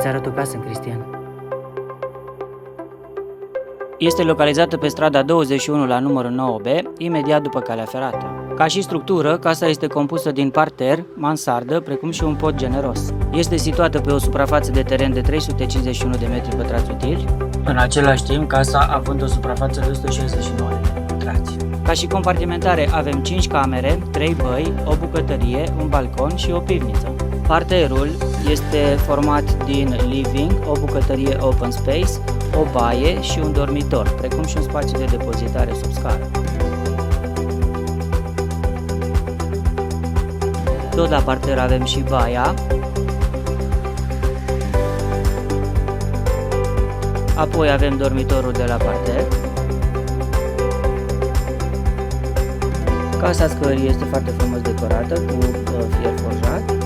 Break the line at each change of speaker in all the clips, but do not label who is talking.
să-ți arăt o casă, Cristian.
Este localizată pe strada 21 la numărul 9B, imediat după calea ferată. Ca și structură, casa este compusă din parter, mansardă, precum și un pod generos. Este situată pe o suprafață de teren de 351 de metri pătrați utili, în același timp casa având o suprafață de 169 de metri pătrați. Ca și compartimentare avem 5 camere, 3 băi, o bucătărie, un balcon și o pivniță. Parterul este format din living, o bucătărie open space, o baie și un dormitor, precum și un spațiu de depozitare sub scară. Tot la parter avem și baia, apoi avem dormitorul de la parter. Casa scării este foarte frumos decorată cu fier forjat.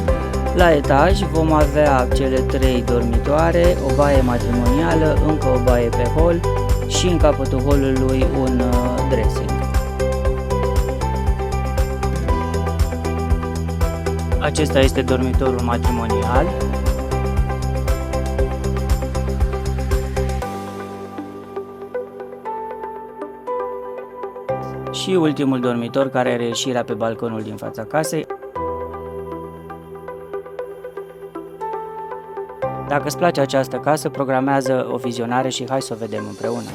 La etaj vom avea cele 3 dormitoare, o baie matrimonială, încă o baie pe hol și în capătul holului un dressing. Acesta este dormitorul matrimonial. Și ultimul dormitor, care are ieșirea pe balconul din fața casei. Dacă îți place această casă, programează o vizionare și hai să o vedem împreună.